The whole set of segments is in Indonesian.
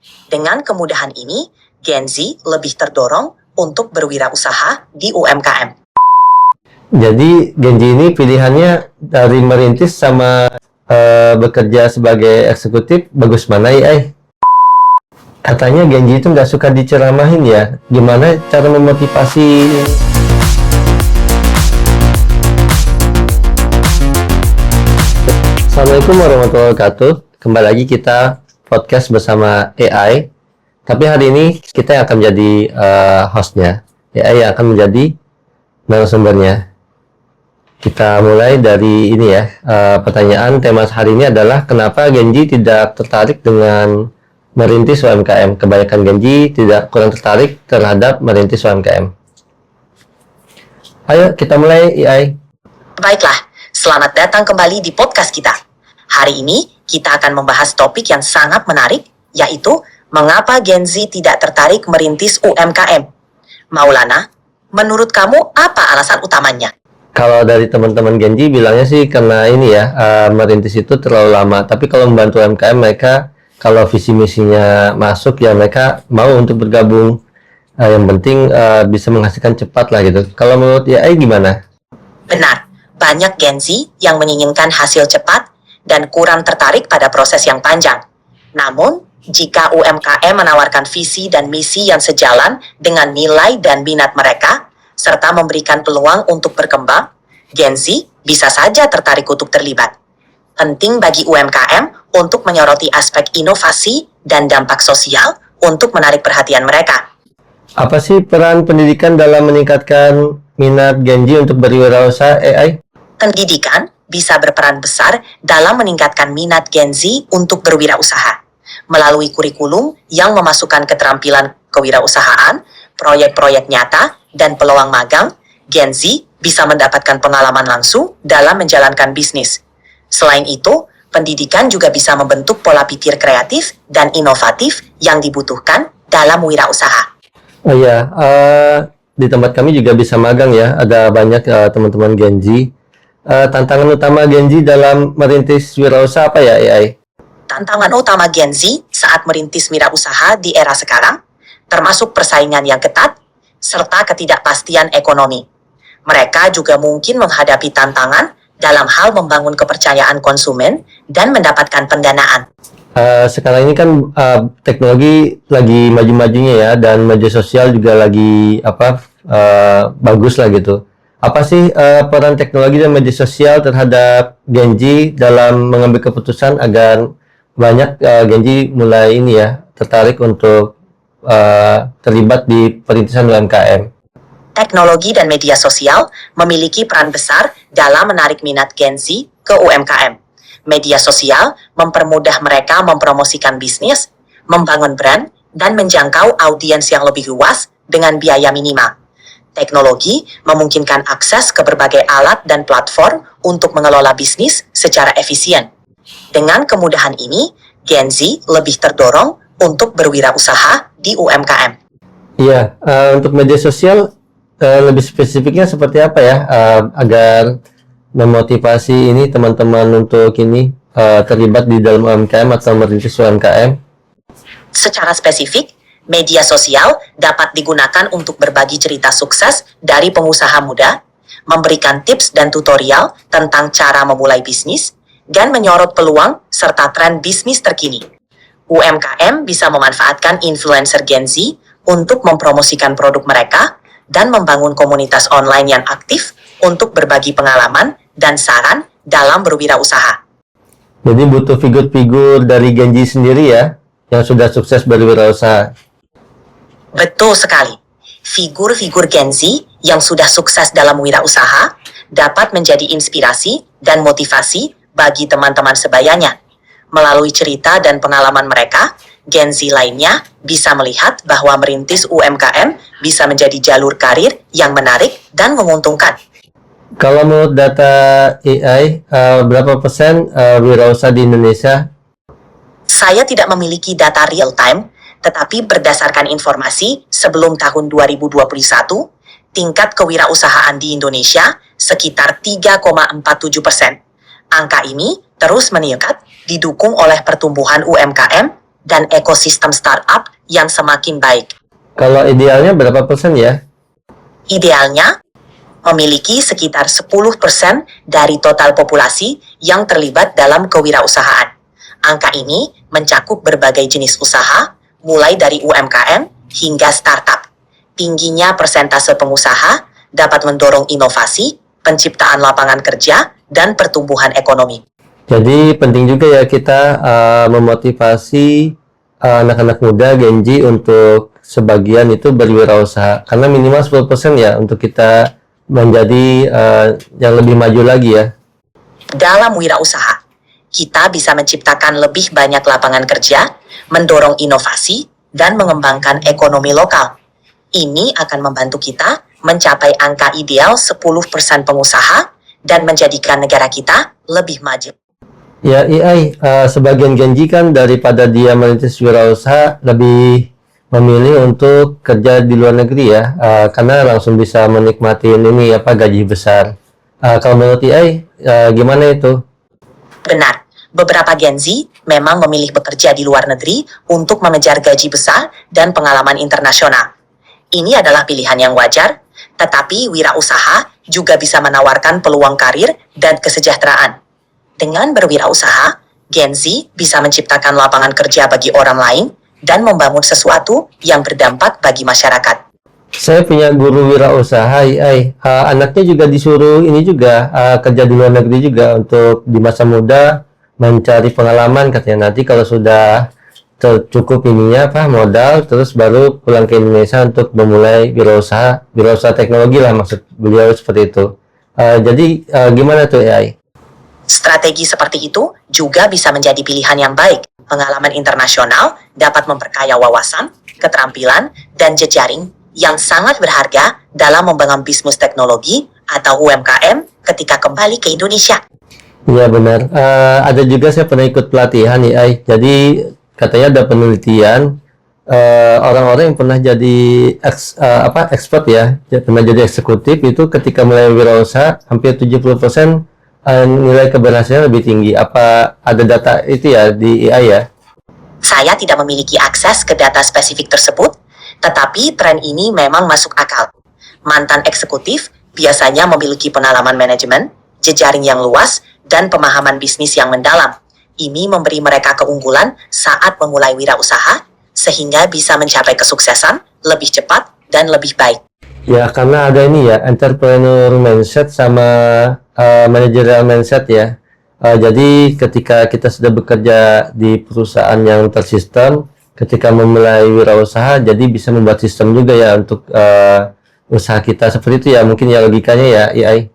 Dengan kemudahan ini, Gen Z lebih terdorong untuk berwirausaha di UMKM. Jadi Gen Z ini pilihannya dari merintis sama bekerja sebagai eksekutif, bagus mana ya? Katanya Gen Z itu nggak suka diceramahin ya. Gimana cara memotivasi? Assalamualaikum warahmatullahi wabarakatuh. Kembali lagi kita podcast bersama AI. Tapi hari ini kita yang akan menjadi hostnya. AI yang akan menjadi narasumbernya. Kita mulai dari ini ya, pertanyaan tema hari ini adalah kenapa Gen Z tidak tertarik dengan merintis UMKM. Kebanyakan Gen Z kurang tertarik terhadap merintis UMKM. Ayo kita mulai AI. Baiklah, selamat datang kembali di podcast kita. Hari ini kita akan membahas topik yang sangat menarik, yaitu mengapa Gen Z tidak tertarik merintis UMKM. Maulana, menurut kamu apa alasan utamanya? Kalau dari teman-teman Gen Z bilangnya sih karena ini ya, merintis itu terlalu lama. Tapi kalau membantu UMKM mereka, kalau visi misinya masuk ya mereka mau untuk bergabung. Yang penting bisa menghasilkan cepat lah gitu. Kalau menurut AI gimana? Benar, banyak Gen Z yang menginginkan hasil cepat dan kurang tertarik pada proses yang panjang. Namun, jika UMKM menawarkan visi dan misi yang sejalan dengan nilai dan minat mereka, serta memberikan peluang untuk berkembang, Gen Z bisa saja tertarik untuk terlibat. Penting bagi UMKM untuk menyoroti aspek inovasi dan dampak sosial untuk menarik perhatian mereka. Apa sih peran pendidikan dalam meningkatkan minat Gen Z untuk berwirausaha AI? Pendidikan bisa berperan besar dalam meningkatkan minat Gen Z untuk berwirausaha. Melalui kurikulum yang memasukkan keterampilan kewirausahaan, proyek-proyek nyata, dan peluang magang, Gen Z bisa mendapatkan pengalaman langsung dalam menjalankan bisnis. Selain itu, pendidikan juga bisa membentuk pola pikir kreatif dan inovatif yang dibutuhkan dalam wirausaha. Oh ya, di tempat kami juga bisa magang ya. Ada banyak teman-teman Gen Z. Tantangan utama Gen Z dalam merintis wirausaha apa ya AI? Tantangan utama Gen Z saat merintis wirausaha di era sekarang, termasuk persaingan yang ketat, serta ketidakpastian ekonomi. Mereka juga mungkin menghadapi tantangan dalam hal membangun kepercayaan konsumen dan mendapatkan pendanaan. Sekarang ini kan teknologi lagi maju-majunya ya, dan media sosial juga lagi bagus lah gitu. Apa sih peran teknologi dan media sosial terhadap Gen Z dalam mengambil keputusan agar banyak Gen Z mulai ini ya tertarik untuk terlibat di perintisan UMKM? Teknologi dan media sosial memiliki peran besar dalam menarik minat Gen Z ke UMKM. Media sosial mempermudah mereka mempromosikan bisnis, membangun brand, dan menjangkau audiens yang lebih luas dengan biaya minimal. Teknologi memungkinkan akses ke berbagai alat dan platform untuk mengelola bisnis secara efisien. Dengan kemudahan ini, Gen Z lebih terdorong untuk berwirausaha di UMKM. Iya, untuk media sosial lebih spesifiknya seperti apa ya, agar memotivasi ini teman-teman untuk ini terlibat di dalam UMKM atau merintis UMKM? Secara spesifik, media sosial dapat digunakan untuk berbagi cerita sukses dari pengusaha muda, memberikan tips dan tutorial tentang cara memulai bisnis, dan menyorot peluang serta tren bisnis terkini. UMKM bisa memanfaatkan influencer Gen Z untuk mempromosikan produk mereka dan membangun komunitas online yang aktif untuk berbagi pengalaman dan saran dalam berwirausaha. Jadi butuh figur-figur dari Gen Z sendiri ya, yang sudah sukses berwirausaha. Betul sekali. Figur-figur Gen Z yang sudah sukses dalam wirausaha dapat menjadi inspirasi dan motivasi bagi teman-teman sebayanya. Melalui cerita dan pengalaman mereka, Gen Z lainnya bisa melihat bahwa merintis UMKM bisa menjadi jalur karir yang menarik dan menguntungkan. Kalau menurut data AI, berapa persen wirausaha di Indonesia? Saya tidak memiliki data real time, tetapi berdasarkan informasi sebelum tahun 2021, tingkat kewirausahaan di Indonesia sekitar 3,47%. Angka ini terus meningkat, didukung oleh pertumbuhan UMKM dan ekosistem startup yang semakin baik. Kalau idealnya berapa persen ya? Idealnya, memiliki sekitar 10% dari total populasi yang terlibat dalam kewirausahaan. Angka ini mencakup berbagai jenis usaha, mulai dari UMKM hingga startup. Tingginya persentase pengusaha dapat mendorong inovasi, penciptaan lapangan kerja, dan pertumbuhan ekonomi. Jadi penting juga ya kita memotivasi anak-anak muda Gen Z untuk sebagian itu berwirausaha. Karena minimal 10% ya untuk kita menjadi yang lebih maju lagi ya. Dalam wirausaha, kita bisa menciptakan lebih banyak lapangan kerja, mendorong inovasi, dan mengembangkan ekonomi lokal. Ini akan membantu kita mencapai angka ideal 10% pengusaha dan menjadikan negara kita lebih maju. Ya AI, sebagian Gen Z kan daripada dia merintis wirausaha lebih memilih untuk kerja di luar negeri ya, karena langsung bisa menikmati ini gaji besar. Kalau menurut AI, gimana itu? Benar, beberapa Gen Z memang memilih bekerja di luar negeri untuk mengejar gaji besar dan pengalaman internasional. Ini adalah pilihan yang wajar, tetapi wirausaha juga bisa menawarkan peluang karir dan kesejahteraan. Dengan berwirausaha, Gen Z bisa menciptakan lapangan kerja bagi orang lain dan membangun sesuatu yang berdampak bagi masyarakat. Saya punya guru wirausaha AI, anaknya juga disuruh ini juga kerja di luar negeri juga untuk di masa muda mencari pengalaman, katanya nanti kalau sudah cukup modal, terus baru pulang ke Indonesia untuk memulai wirausaha teknologi lah, maksud beliau seperti itu. Jadi gimana tuh AI? Strategi seperti itu juga bisa menjadi pilihan yang baik. Pengalaman internasional dapat memperkaya wawasan, keterampilan, dan jejaring yang sangat berharga dalam membangun bisnis teknologi atau UMKM ketika kembali ke Indonesia. Iya benar. Ada juga saya pernah ikut pelatihan AI. Jadi katanya ada penelitian orang-orang yang pernah jadi expert ya, pernah jadi eksekutif itu ketika mulai wirausaha hampir 70% nilai keberhasilan lebih tinggi. Apa ada data itu ya di AI ya? Saya tidak memiliki akses ke data spesifik tersebut, tetapi tren ini memang masuk akal. Mantan eksekutif biasanya memiliki pengalaman manajemen, jejaring yang luas, dan pemahaman bisnis yang mendalam. Ini memberi mereka keunggulan saat memulai wirausaha, sehingga bisa mencapai kesuksesan lebih cepat dan lebih baik. Ya, karena ada ini ya, entrepreneur mindset sama managerial mindset ya. Jadi ketika kita sudah bekerja di perusahaan yang tersistem, ketika memulai wirausaha, jadi bisa membuat sistem juga ya untuk usaha kita seperti itu ya, mungkin ya logikanya ya AI.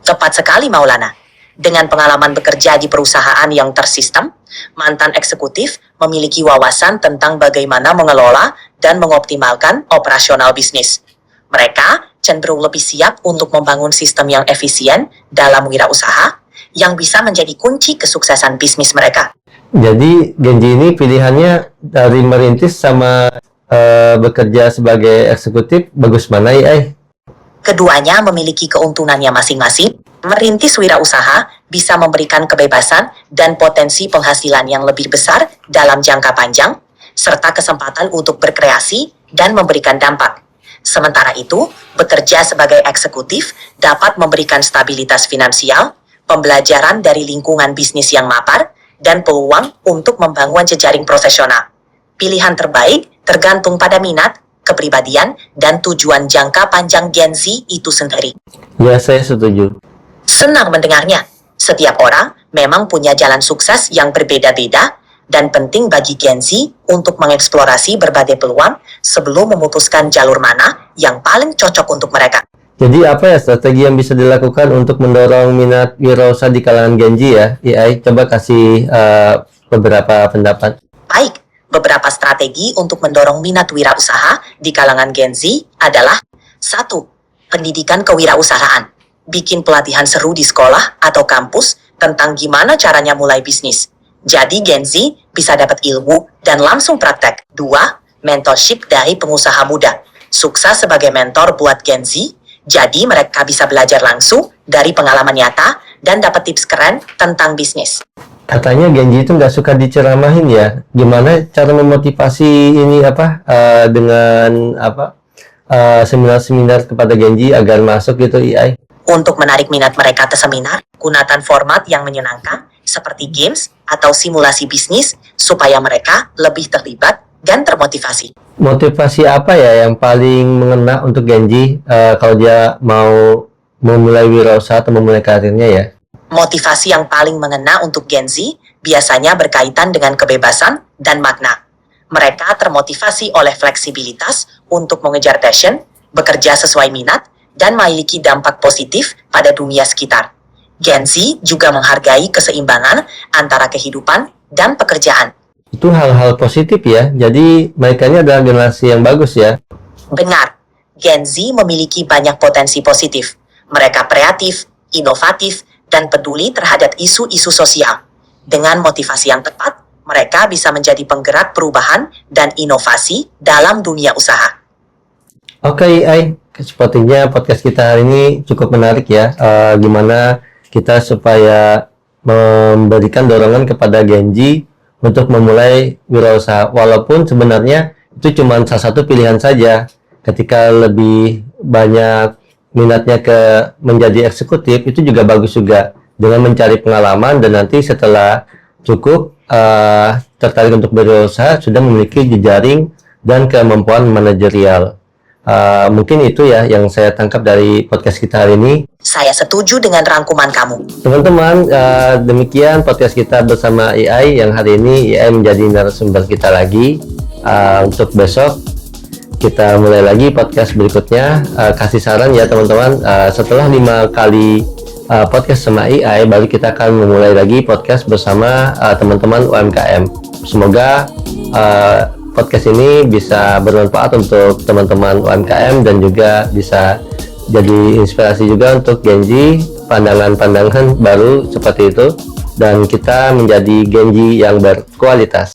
Tepat sekali Maulana. Dengan pengalaman bekerja di perusahaan yang tersistem, mantan eksekutif memiliki wawasan tentang bagaimana mengelola dan mengoptimalkan operasional bisnis. Mereka cenderung lebih siap untuk membangun sistem yang efisien dalam wirausaha, yang bisa menjadi kunci kesuksesan bisnis mereka. Jadi Gen Z ini pilihannya dari merintis sama bekerja sebagai eksekutif, bagus mana AI? Keduanya memiliki keuntungannya masing-masing. Merintis wirausaha bisa memberikan kebebasan dan potensi penghasilan yang lebih besar dalam jangka panjang, serta kesempatan untuk berkreasi dan memberikan dampak. Sementara itu, bekerja sebagai eksekutif dapat memberikan stabilitas finansial, pembelajaran dari lingkungan bisnis yang mapan, dan peluang untuk membangun jejaring profesional. Pilihan terbaik tergantung pada minat, kepribadian, dan tujuan jangka panjang Gen Z itu sendiri. Ya, saya setuju. Senang mendengarnya. Setiap orang memang punya jalan sukses yang berbeda-beda, dan penting bagi Gen Z untuk mengeksplorasi berbagai peluang sebelum memutuskan jalur mana yang paling cocok untuk mereka. Jadi apa ya strategi yang bisa dilakukan untuk mendorong minat wirausaha di kalangan Gen Z ya? AI, coba kasih beberapa pendapat. Baik, beberapa strategi untuk mendorong minat wirausaha di kalangan Gen Z adalah 1. Pendidikan kewirausahaan. Bikin pelatihan seru di sekolah atau kampus tentang gimana caranya mulai bisnis. Jadi Gen Z bisa dapat ilmu dan langsung praktek. 2. Mentorship dari pengusaha muda. Sukses sebagai mentor buat Gen Z, jadi mereka bisa belajar langsung dari pengalaman nyata dan dapat tips keren tentang bisnis. Katanya Genji itu nggak suka diceramahin ya. Gimana cara memotivasi ini dengan seminar-seminar kepada Genji agar masuk gitu AI? Untuk menarik minat mereka ke seminar, gunakan format yang menyenangkan seperti games atau simulasi bisnis supaya mereka lebih terlibat dan termotivasi. Motivasi apa ya yang paling mengena untuk Genji kalau dia mau memulai wirausaha atau memulai karirnya ya? Motivasi yang paling mengena untuk Gen Z biasanya berkaitan dengan kebebasan dan makna. Mereka termotivasi oleh fleksibilitas untuk mengejar passion, bekerja sesuai minat, dan memiliki dampak positif pada dunia sekitar. Gen Z juga menghargai keseimbangan antara kehidupan dan pekerjaan. Itu hal-hal positif ya. Jadi mereka ini adalah generasi yang bagus ya. Benar, Gen Z memiliki banyak potensi positif. Mereka kreatif, inovatif, dan peduli terhadap isu-isu sosial. Dengan motivasi yang tepat, mereka bisa menjadi penggerak perubahan dan inovasi dalam dunia usaha. Oke, AI, sepertinya podcast kita hari ini cukup menarik ya. Gimana kita supaya memberikan dorongan kepada Genji untuk memulai wirausaha. Walaupun sebenarnya itu cuma salah satu pilihan saja. Ketika lebih banyak minatnya ke menjadi eksekutif, itu juga bagus juga. Dengan mencari pengalaman dan nanti setelah cukup tertarik untuk berwirausaha, sudah memiliki jejaring dan kemampuan manajerial. Mungkin itu ya yang saya tangkap dari podcast kita hari ini. Saya setuju dengan rangkuman kamu. Teman-teman, demikian podcast kita bersama AI yang hari ini AI menjadi narasumber kita lagi. Untuk besok kita mulai lagi podcast berikutnya. Kasih saran ya teman-teman, setelah 5 kali podcast sama AI, baru kita akan memulai lagi podcast bersama teman-teman UMKM. Semoga podcast ini bisa bermanfaat untuk teman-teman UMKM dan juga bisa jadi inspirasi juga untuk Genji, pandangan-pandangan baru seperti itu, dan kita menjadi Genji yang berkualitas.